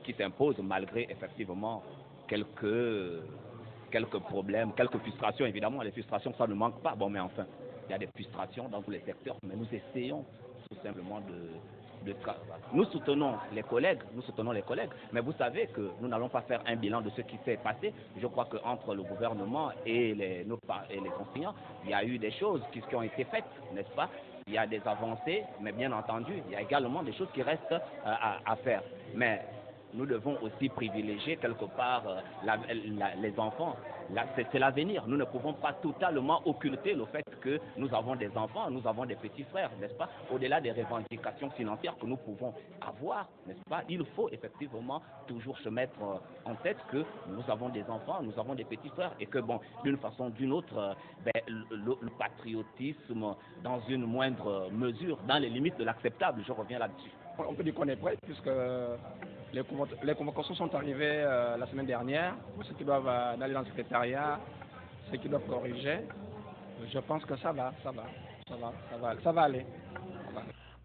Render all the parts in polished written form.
qui s'impose malgré effectivement quelques problèmes, quelques frustrations. Évidemment, les frustrations, ça ne manque pas. Bon, mais enfin, il y a des frustrations dans tous les secteurs, mais nous essayons tout simplement de nous soutenons les collègues, mais vous savez que nous n'allons pas faire un bilan de ce qui s'est passé. Je crois qu'entre le gouvernement et les enseignants, il y a eu des choses qui ont été faites, n'est-ce pas? Il y a des avancées, mais bien entendu, il y a également des choses qui restent à faire. Mais nous devons aussi privilégier quelque part les enfants. C'est l'avenir. Nous ne pouvons pas totalement occulter le fait que nous avons des enfants, nous avons des petits frères, n'est-ce pas? Au-delà des revendications financières que nous pouvons avoir, n'est-ce pas? Il faut effectivement toujours se mettre en tête que nous avons des enfants, nous avons des petits frères et que, bon, d'une façon ou d'une autre, le patriotisme, dans une moindre mesure, dans les limites de l'acceptable, je reviens là-dessus. On peut dire qu'on est prêt puisque les convocations sont arrivées la semaine dernière. Pour ceux qui doivent aller dans le secrétariat, ceux qui doivent corriger, je pense que ça va aller.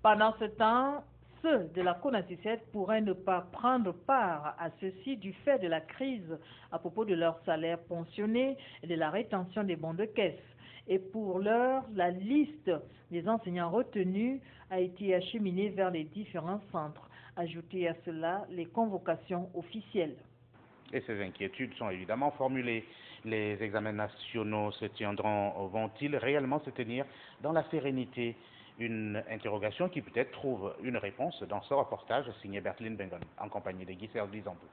Pendant ce temps, ceux de la CONACYCET pourraient ne pas prendre part à ceci du fait de la crise à propos de leur salaire pensionné et de la rétention des bons de caisse. Et pour l'heure, la liste des enseignants retenus a été acheminée vers les différents centres. Ajoutez à cela les convocations officielles. Et ces inquiétudes sont évidemment formulées. Les examens nationaux vont-ils réellement se tenir dans la sérénité? Une interrogation qui peut-être trouve une réponse dans ce reportage signé Bertline Bengon en compagnie de Guy Sergi Zambou.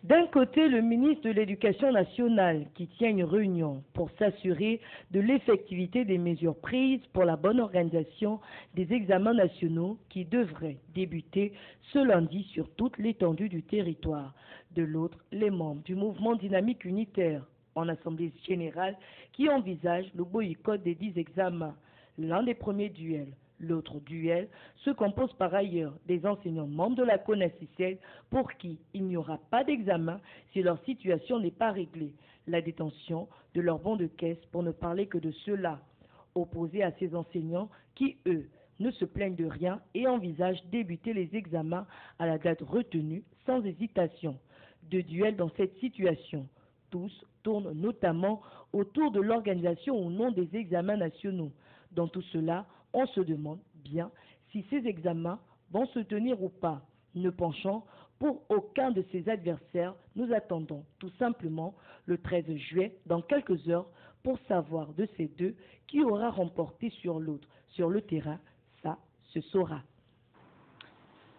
D'un côté, le ministre de l'Éducation nationale qui tient une réunion pour s'assurer de l'effectivité des mesures prises pour la bonne organisation des examens nationaux qui devraient débuter ce lundi sur toute l'étendue du territoire. De l'autre, les membres du mouvement dynamique unitaire en Assemblée générale qui envisagent le boycott des 10 examens. L'un des premiers duels. L'autre duel se compose par ailleurs des enseignants membres de la CONACYCET pour qui il n'y aura pas d'examen si leur situation n'est pas réglée. La détention de leurs bons de caisse pour ne parler que de cela. Opposés à ces enseignants qui, eux, ne se plaignent de rien et envisagent débuter les examens à la date retenue sans hésitation. De duels dans cette situation. Tous tournent notamment autour de l'organisation ou non des examens nationaux. Dans tout cela, on se demande bien si ces examens vont se tenir ou pas. Ne penchant pour aucun de ses adversaires, nous attendons tout simplement le 13 juillet, dans quelques heures, pour savoir de ces deux qui aura remporté sur l'autre. Sur le terrain, ça se saura.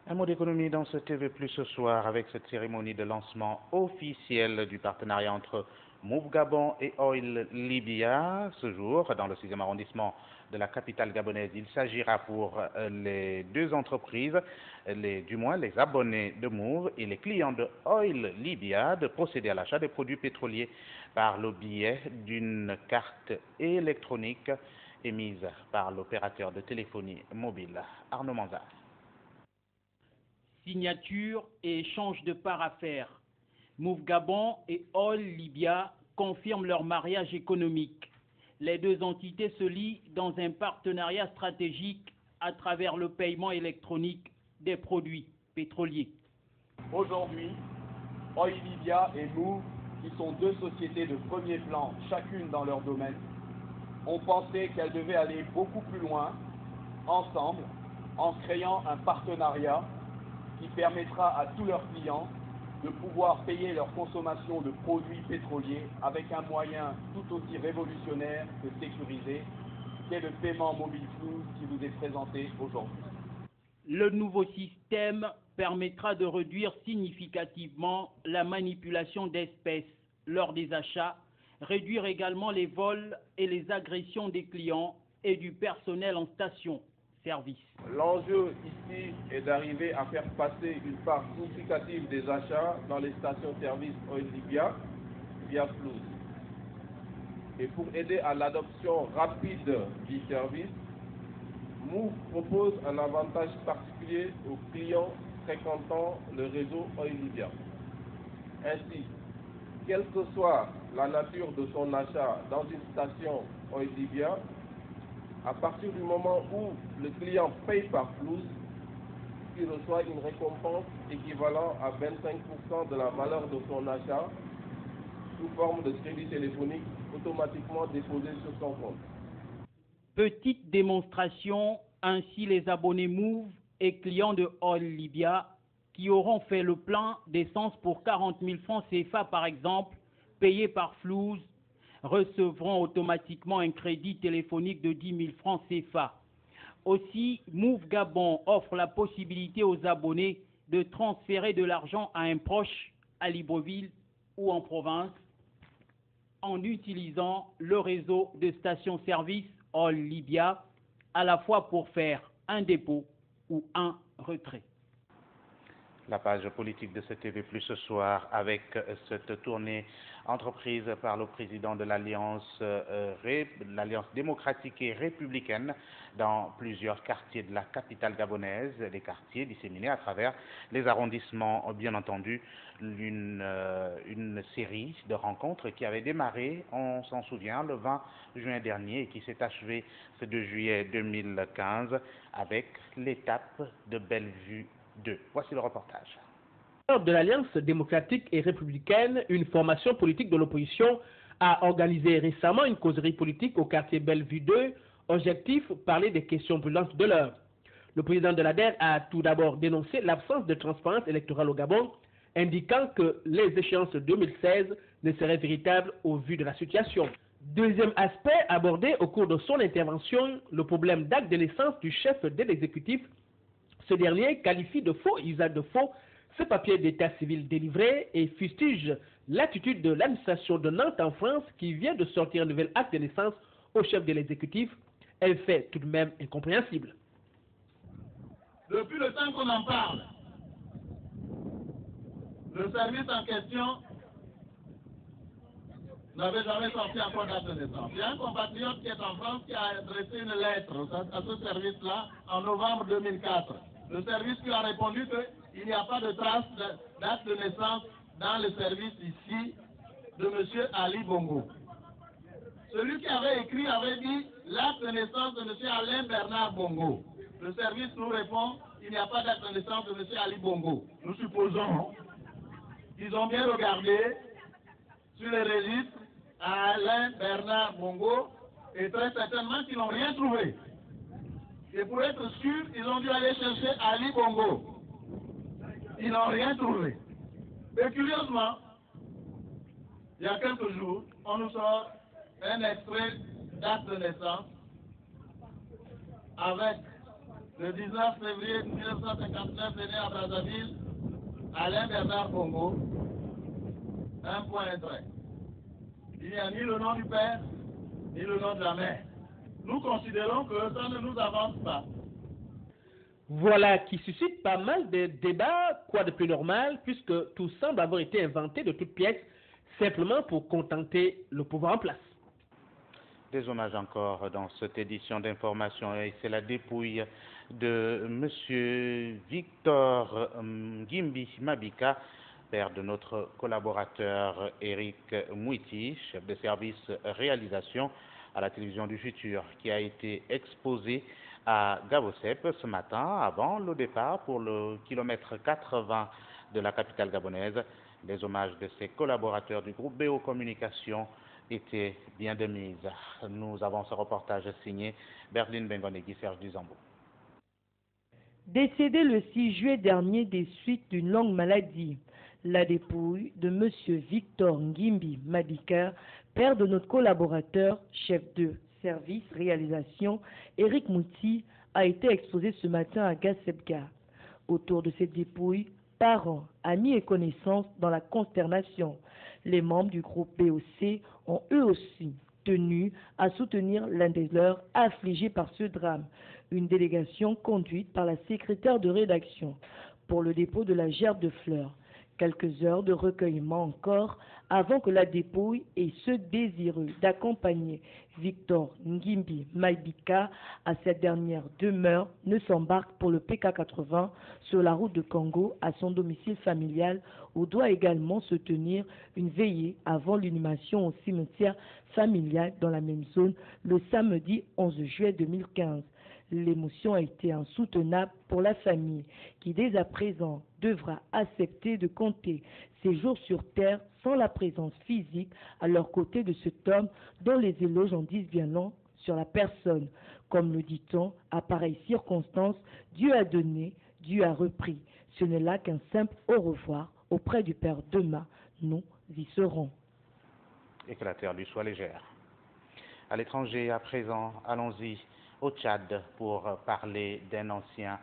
Un mot d'économie dans ce TV Plus ce soir avec cette cérémonie de lancement officiel du partenariat entre Move Gabon et Oil Libya. Ce jour, dans le 6e arrondissement de la capitale gabonaise, il s'agira pour les deux entreprises, du moins les abonnés de Move et les clients de Oil Libya, de procéder à l'achat des produits pétroliers par le biais d'une carte électronique émise par l'opérateur de téléphonie mobile, Arnaud Manzard. Signature et échange de parts à faire. Move Gabon et Oil Libya confirment leur mariage économique. Les deux entités se lient dans un partenariat stratégique à travers le paiement électronique des produits pétroliers. Aujourd'hui, Oil Libya et Move, qui sont deux sociétés de premier plan, chacune dans leur domaine, ont pensé qu'elles devaient aller beaucoup plus loin, ensemble, en créant un partenariat qui permettra à tous leurs clients de pouvoir payer leur consommation de produits pétroliers avec un moyen tout aussi révolutionnaire que sécurisé, qu'est le paiement mobile Flouz qui vous est présenté aujourd'hui. Le nouveau système permettra de réduire significativement la manipulation d'espèces lors des achats, réduire également les vols et les agressions des clients et du personnel en station-service. L'enjeu ici est d'arriver à faire passer une part significative des achats dans les stations-service Oil Libya via Flouz. Et pour aider à l'adoption rapide du service, Move propose un avantage particulier aux clients fréquentant le réseau Oil Libya. Ainsi, quelle que soit la nature de son achat dans une station Oil Libya, à partir du moment où le client paye par Flouz, qui reçoit une récompense équivalent à 25% de la valeur de son achat sous forme de crédit téléphonique automatiquement déposé sur son compte. Petite démonstration, ainsi les abonnés Move et clients de Oil Libya qui auront fait le plein d'essence pour 40 000 francs CFA par exemple, payés par Flouze, recevront automatiquement un crédit téléphonique de 10 000 francs CFA. Aussi, Move Gabon offre la possibilité aux abonnés de transférer de l'argent à un proche à Libreville ou en province en utilisant le réseau de stations-service Oil Libya, à la fois pour faire un dépôt ou un retrait. La page politique de CTV+ ce soir avec cette tournée entreprise par le président de l'Alliance démocratique et républicaine dans plusieurs quartiers de la capitale gabonaise, des quartiers disséminés à travers les arrondissements. Bien entendu, une série de rencontres qui avait démarré, on s'en souvient, le 20 juin dernier et qui s'est achevée ce 2 juillet 2015 avec l'étape de Bellevue 2. Voici le reportage. De l'Alliance démocratique et républicaine, une formation politique de l'opposition a organisé récemment une causerie politique au quartier Bellevue 2. Objectif, parler des questions brûlantes de l'heure. Le président de l'ADER a tout d'abord dénoncé l'absence de transparence électorale au Gabon, indiquant que les échéances 2016 ne seraient véritables au vu de la situation. Deuxième aspect abordé au cours de son intervention, le problème d'acte de naissance du chef de l'exécutif. Ce dernier qualifie de faux usage de faux ce papier d'état civil délivré et fustige l'attitude de l'administration de Nantes en France qui vient de sortir un nouvel acte de naissance au chef de l'exécutif. Elle fait tout de même incompréhensible. Depuis le temps qu'on en parle, le service en question n'avait jamais sorti encore d'acte de naissance. Il y a un compatriote qui est en France qui a adressé une lettre à ce service-là en novembre 2004. Le service lui a répondu qu'il n'y a pas de trace d'acte de naissance dans le service ici de M. Ali Bongo. Celui qui avait écrit avait dit l'acte de naissance de M. Alain Bernard Bongo. Le service nous répond qu'il n'y a pas d'acte de naissance de M. Ali Bongo. Nous supposons qu'ils ont bien regardé sur les registres à Alain Bernard Bongo et très certainement qu'ils n'ont rien trouvé. Et pour être sûr, ils ont dû aller chercher Ali Bongo. Ils n'ont rien trouvé. Et curieusement, il y a quelques jours, on nous sort un extrait d'acte de naissance avec le 19 février 1959 né à Brazzaville, Alain Bernard Bongo, un point, un trait. Il n'y a ni le nom du père, ni le nom de la mère. Nous considérons que ça ne nous avance pas. Voilà qui suscite pas mal de débats, quoi de plus normal, puisque tout semble avoir été inventé de toutes pièces, simplement pour contenter le pouvoir en place. Des hommages encore dans cette édition d'information et c'est la dépouille de M. Victor Ngimbi Mabika, père de notre collaborateur Eric Mouiti, chef de service réalisation à la télévision du futur, qui a été exposé à Gabosep ce matin avant le départ pour le kilomètre 80 de la capitale gabonaise. Les hommages de ses collaborateurs du groupe BO Communication étaient bien de mise. Nous avons ce reportage signé Berline Bengonegui, Serge Duzambo. Décédé le 6 juillet dernier des suites d'une longue maladie, la dépouille de M. Victor Ngimbi Mabika, père de notre collaborateur, chef de service réalisation, Eric Mouti, a été exposée ce matin à Gassebga. Autour de cette dépouille, parents, amis et connaissances dans la consternation. Les membres du groupe BOC ont eux aussi tenu à soutenir l'un des leurs affligé par ce drame. Une délégation conduite par la secrétaire de rédaction pour le dépôt de la gerbe de fleurs. Quelques heures de recueillement encore avant que la dépouille et ceux désireux d'accompagner Victor Ngimbi Mabika à cette dernière demeure ne s'embarquent pour le PK80 sur la route de Congo à son domicile familial où doit également se tenir une veillée avant l'inhumation au cimetière familial dans la même zone le samedi 11 juillet 2015. L'émotion a été insoutenable pour la famille qui dès à présent devra accepter de compter ses jours sur terre sans la présence physique à leur côté de cet homme dont les éloges en disent bien long sur la personne. Comme le dit-on, à pareille circonstance, Dieu a donné, Dieu a repris. Ce n'est là qu'un simple au revoir auprès du Père demain. Nous y serons. Et que la terre lui soit légère. À l'étranger, à présent, allons-y au Tchad pour parler d'un ancien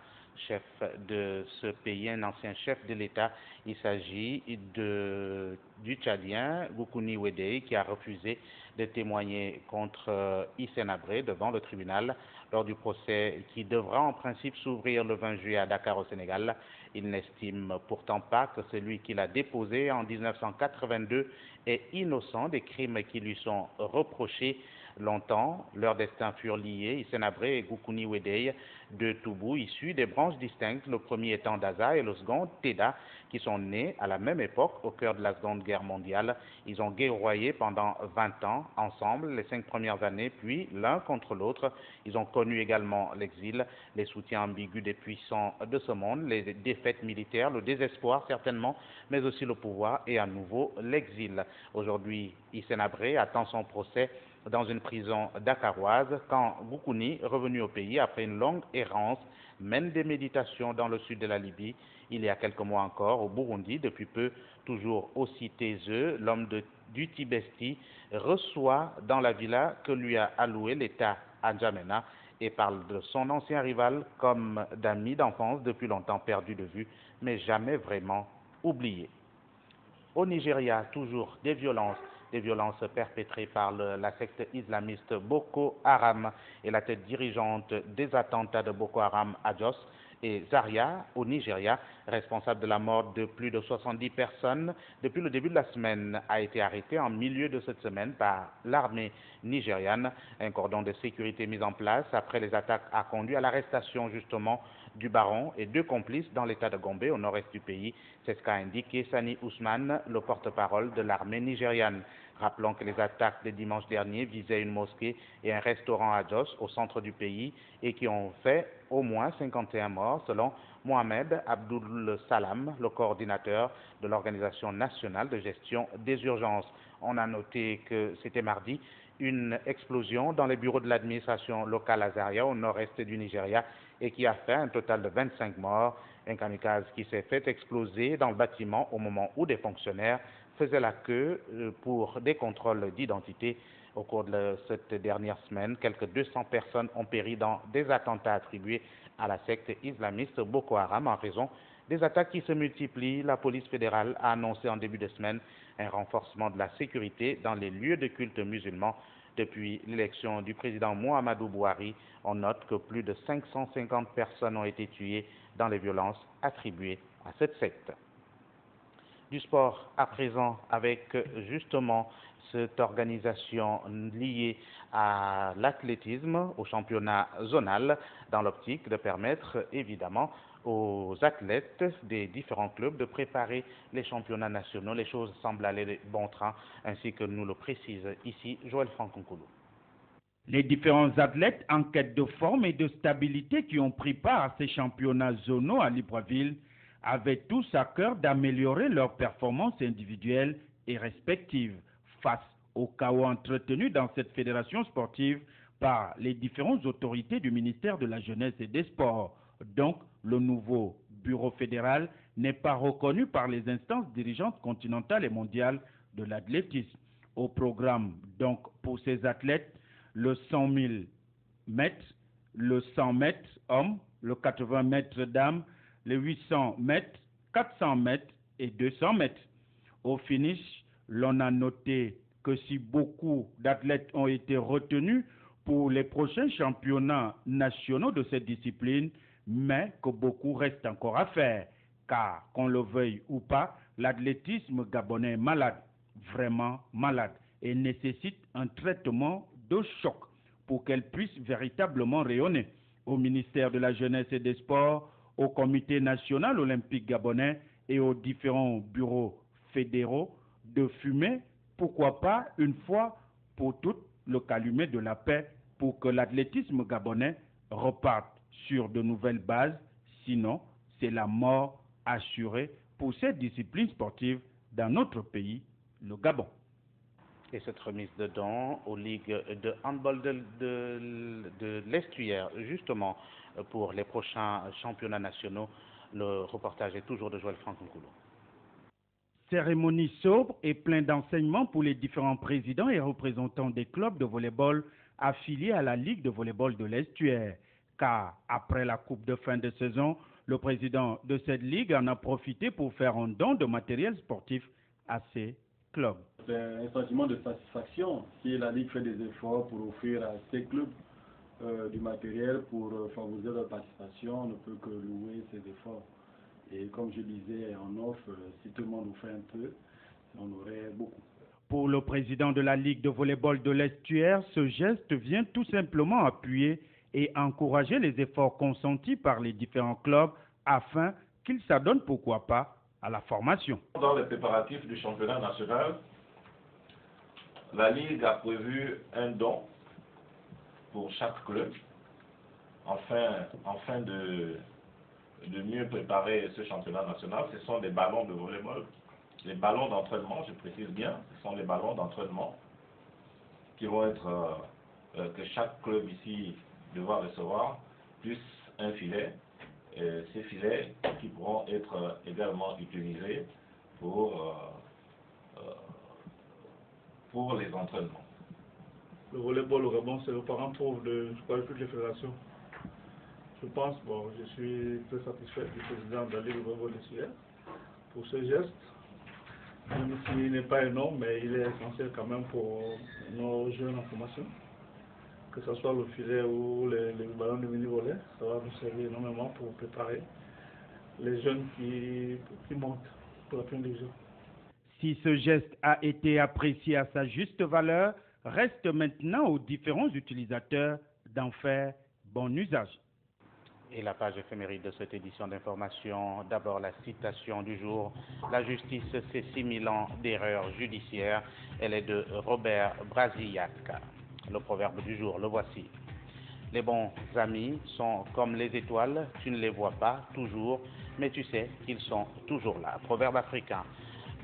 chef de ce pays, un ancien chef de l'État. Il s'agit du Tchadien Goukouni Ouédéi qui a refusé de témoigner contre Hissène Habré devant le tribunal lors du procès qui devra en principe s'ouvrir le 20 juillet à Dakar au Sénégal. Il n'estime pourtant pas que celui qui l'a déposé en 1982 est innocent des crimes qui lui sont reprochés. Longtemps, leurs destins furent liés, Hissène Habré et Goukouni Ouédéi, deux Toubou issus des branches distinctes, le premier étant Daza et le second Teda, qui sont nés à la même époque au cœur de la Seconde Guerre mondiale. Ils ont guerroyé pendant 20 ans ensemble, les 5 premières années, puis l'un contre l'autre. Ils ont connu également l'exil, les soutiens ambigus des puissants de ce monde, les défaites militaires, le désespoir certainement, mais aussi le pouvoir et à nouveau l'exil. Aujourd'hui, Hissène Habré attend son procès dans une prison dakaroise quand Goukouni, revenu au pays après une longue errance, mène des méditations dans le sud de la Libye. Il y a quelques mois encore, au Burundi, depuis peu, toujours aussi taiseux, l'homme du Tibesti reçoit dans la villa que lui a allouée l'État à N'Djamena et parle de son ancien rival comme d'ami d'enfance depuis longtemps perdu de vue, mais jamais vraiment oublié. Au Nigeria, toujours des violences perpétrées par la secte islamiste Boko Haram et la tête dirigeante des attentats de Boko Haram à Jos et Zaria au Nigeria, responsable de la mort de plus de 70 personnes depuis le début de la semaine, a été arrêté en milieu de cette semaine par l'armée nigériane. Un cordon de sécurité mis en place après les attaques a conduit à l'arrestation justement du baron et 2 complices dans l'état de Gombe au nord-est du pays. C'est ce qu'a indiqué Sani Ousmane, le porte-parole de l'armée nigériane. Rappelons que les attaques de dimanche dernier visaient une mosquée et un restaurant à Jos, au centre du pays, et qui ont fait au moins 51 morts, selon Mohamed Abdoul Salam, le coordinateur de l'Organisation nationale de gestion des urgences. On a noté que c'était mardi, une explosion dans les bureaux de l'administration locale à Zaria, au nord-est du Nigeria, et qui a fait un total de 25 morts. Un kamikaze qui s'est fait exploser dans le bâtiment au moment où des fonctionnaires faisaient la queue pour des contrôles d'identité. Au cours de cette dernière semaine, quelques 200 personnes ont péri dans des attentats attribués à la secte islamiste Boko Haram en raison des attaques qui se multiplient. La police fédérale a annoncé en début de semaine un renforcement de la sécurité dans les lieux de culte musulmans. Depuis l'élection du président Muhammadu Buhari, on note que plus de 550 personnes ont été tuées dans les violences attribuées à cette secte. Du sport à présent avec justement cette organisation liée à l'athlétisme, au championnat zonal, dans l'optique de permettre évidemment aux athlètes des différents clubs de préparer les championnats nationaux. Les choses semblent aller de bon train, ainsi que nous le précise ici Joël Franconcoulou. Les différents athlètes en quête de forme et de stabilité qui ont pris part à ces championnats zonaux à Libreville avaient tous à cœur d'améliorer leurs performances individuelles et respectives face au chaos entretenu dans cette fédération sportive par les différentes autorités du ministère de la Jeunesse et des Sports. Donc, le nouveau bureau fédéral n'est pas reconnu par les instances dirigeantes continentales et mondiales de l'athlétisme. Au programme, donc, pour ces athlètes, le 100 000 mètres, le 100 mètres hommes, le 80 mètres dames, les 800 mètres, 400 mètres et 200 mètres. Au finish, l'on a noté que si beaucoup d'athlètes ont été retenus pour les prochains championnats nationaux de cette discipline, mais que beaucoup reste encore à faire, car qu'on le veuille ou pas, l'athlétisme gabonais est malade, vraiment malade, et nécessite un traitement de choc pour qu'elle puisse véritablement rayonner. Au ministère de la Jeunesse et des Sports, au Comité national olympique gabonais et aux différents bureaux fédéraux de fumer, pourquoi pas une fois pour toutes, le calumet de la paix pour que l'athlétisme gabonais repartent sur de nouvelles bases, sinon c'est la mort assurée pour cette discipline sportive dans notre pays, le Gabon. Et cette remise de dons aux ligues de handball de l'Estuaire, justement, pour les prochains championnats nationaux. Le reportage est toujours de Joël Franck-Nkoulou. Cérémonie sobre et plein d'enseignements pour les différents présidents et représentants des clubs de volleyball affiliés à la Ligue de volleyball de l'Estuaire. Car après la coupe de fin de saison, le président de cette ligue en a profité pour faire un don de matériel sportif à ses clubs. C'est un sentiment de satisfaction si la Ligue fait des efforts pour offrir à ces clubs du matériel pour favoriser leur participation. On ne peut que louer ces efforts. Et comme je disais en offre, si tout le monde offrait un peu, on aurait beaucoup. Pour le président de la Ligue de volleyball de l'Estuaire, ce geste vient tout simplement appuyer et encourager les efforts consentis par les différents clubs afin qu'ils s'adonnent, pourquoi pas, à la formation. Dans les préparatifs du championnat national, la Ligue a prévu un don pour chaque club afin de mieux préparer ce championnat national. Ce sont des ballons de volleyball, les ballons d'entraînement, je précise bien, ce sont les ballons d'entraînement qui vont être, que chaque club ici devra recevoir, plus un filet. Et ces filets qui pourront être également utilisés pour les entraînements. Le volleyball au Gabon, c'est le parent pauvre de toutes les fédérations. Je pense, je suis très satisfait du président de la Ligue de volleyball d'Estuaire pour ce geste. Même s'il n'est pas énorme, mais il est essentiel quand même pour nos jeunes en formation. Que ce soit le filet ou les ballons de mini-volley, ça va nous servir énormément pour préparer les jeunes qui montent pour la première division. Si ce geste a été apprécié à sa juste valeur, reste maintenant aux différents utilisateurs d'en faire bon usage. Et la page éphéméride de cette édition d'information, d'abord la citation du jour. La justice, c'est 6000 ans d'erreurs judiciaires. Elle est de Robert Brasillac. Le proverbe du jour, le voici. Les bons amis sont comme les étoiles, tu ne les vois pas toujours, mais tu sais qu'ils sont toujours là. Proverbe africain.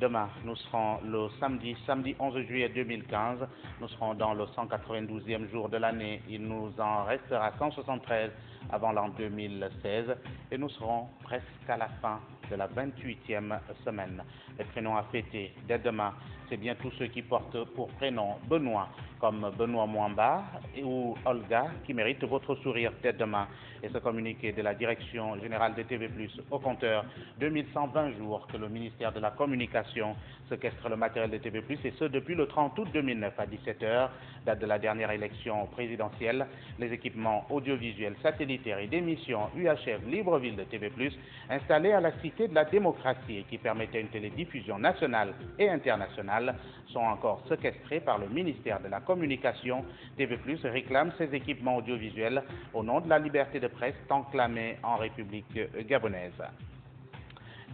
Demain, nous serons le samedi 11 juillet 2015. Nous serons dans le 192e jour de l'année. Il nous en restera 173 avant l'an 2016 et nous serons presque à la fin de la 28e semaine. Les prénoms à fêter dès demain, c'est bien tous ceux qui portent pour prénom Benoît, comme Benoît Mwamba ou Olga, qui méritent votre sourire dès demain. Et ce communiqué de la Direction générale de TV+, au compteur 2120 jours que le ministère de la Communication séquestre le matériel de TV+, et ce depuis le 30 août 2009 à 17h, date de la dernière élection présidentielle. Les équipements audiovisuels, satellitaires et d'émissions UHF Libreville de TV+, installés à la Cité de la démocratie et qui permettaient une télédiffusion nationale et internationale, sont encore séquestrés par le ministère de la Communication. TV+ réclame ces équipements audiovisuels au nom de la liberté de presse tant clamée en République gabonaise.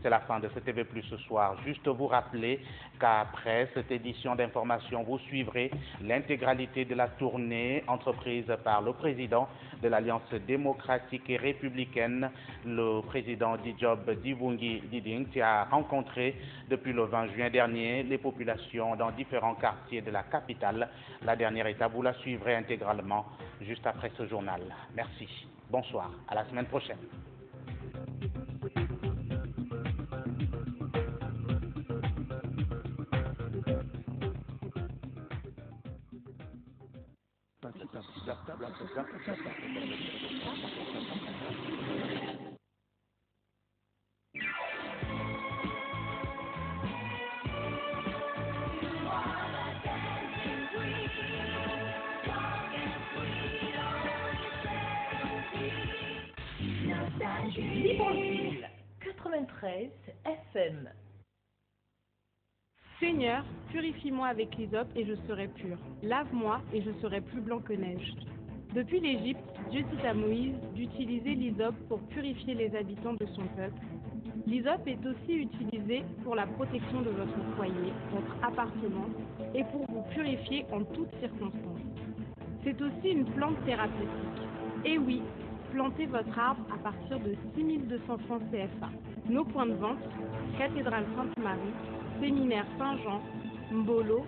C'est la fin de ce TV+ ce soir. Juste vous rappeler qu'après cette édition d'information, vous suivrez l'intégralité de la tournée entreprise par le président de l'Alliance démocratique et républicaine, le président Dijob Divungi Diding, qui a rencontré depuis le 20 juin dernier les populations dans différents quartiers de la capitale. La dernière étape, vous la suivrez intégralement juste après ce journal. Merci. Bonsoir. À la semaine prochaine. Libreville 93 FM. Seigneur, purifie-moi avec l'hysope et je serai pur. Lave-moi et je serai plus blanc que neige. Depuis l'Égypte, Dieu dit à Moïse d'utiliser l'hysope pour purifier les habitants de son peuple. L'hysope est aussi utilisé pour la protection de votre foyer, votre appartement et pour vous purifier en toutes circonstances. C'est aussi une plante thérapeutique. Et oui, plantez votre arbre à partir de 6 200 francs CFA. Nos points de vente, Cathédrale Sainte-Marie, Séminaire Saint-Jean, Mbolo,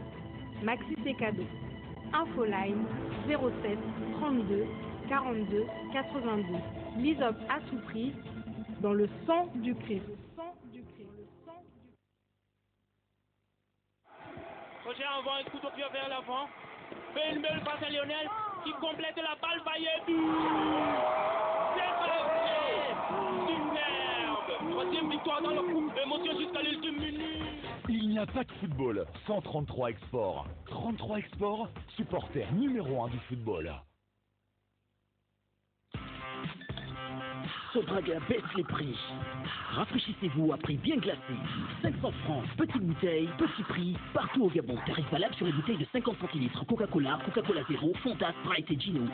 Maxi C'est Cadeau. Infoline 07 32 42 82. L'ISOP à tout prix dans le sang du Christ. Roger envoie un coup de pied vers l'avant. Fait une belle passe à Lionel qui complète la balle vaillée. C'est parti. Superbe. Troisième victoire dans le groupe. Émotion jusqu'à l'ultime minute. Il n'y a pas que football sans 33 Export. 33 Export, supporter numéro 1 du football. Sodraga baisse les prix. Rafraîchissez-vous à prix bien glacé. 500 francs, petite bouteille, petit prix, partout au Gabon. Tarif valable sur les bouteilles de 50 centilitres. Coca-Cola, Coca-Cola Zéro, Fanta, Sprite et Gino.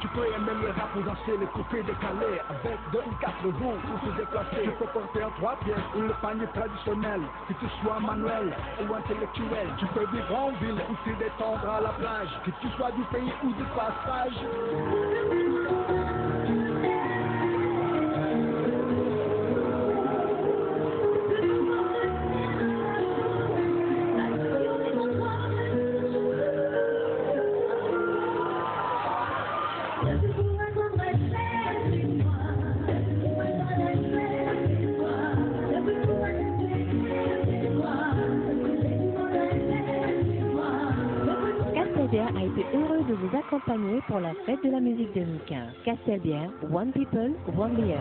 Tu peux aimer le rap ou danser les coupés décalés avec 2 ou 4 roues pour se déplacer. Tu peux porter en 3 pièces ou le panier traditionnel. Que tu sois manuel ou intellectuel, tu peux vivre en ville ou te détendre à la plage. Que tu sois du pays ou du passage. A été heureux de vous accompagner pour la fête de la musique 2015. Castelbière, One People, One Beer.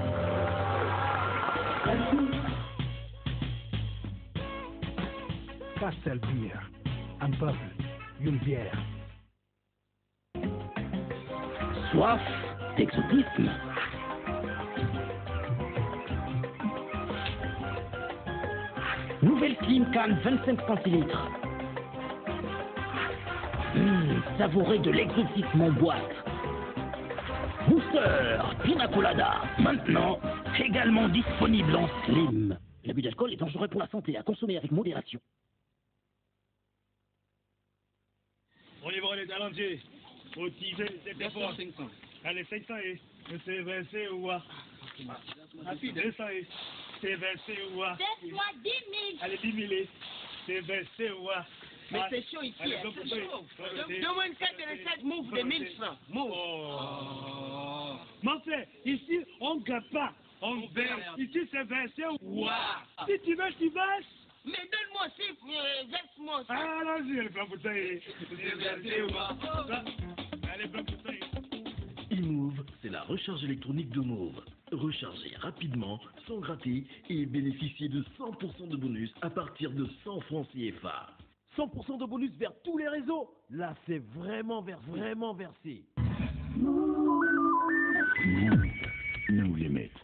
Castelbière, un peuple, une bière. Soif d'exotisme. Nouvelle Slim Can 25 centilitres. Savourez de l'exotisme en boîte. Booster Pina Colada, maintenant également disponible en slim. L'abus d'alcool est dangereux pour la santé, à consommer avec modération. On y va les talendiers. Motivé, c'est fort. 500. Allez, 500 et c'est versé ou quoi? Rapide, 200 et c'est versé ou quoi? 10 000. Allez, 10 000 et c'est versé ou quoi? Mais c'est chaud ici, c'est chaud. Donne-moi une carte de recette, move de 1000 francs. Move. Oh. Mon frère, ici, on ne gagne pas. On verse. Ici, c'est versé ou quoi? Si tu veux, tu verses. Mais donne-moi aussi, verse-moi ça. Ah, allons-y, allez, blanc pour ça. C'est versé ou quoi? Allez, blanc pour ça. eMove, c'est la recharge électronique de Move. Rechargez rapidement, sans gratter et bénéficiez de 100% de bonus à partir de 100 francs CFA. 100% de bonus vers tous les réseaux. Là, c'est vraiment versé. Nous les mettons.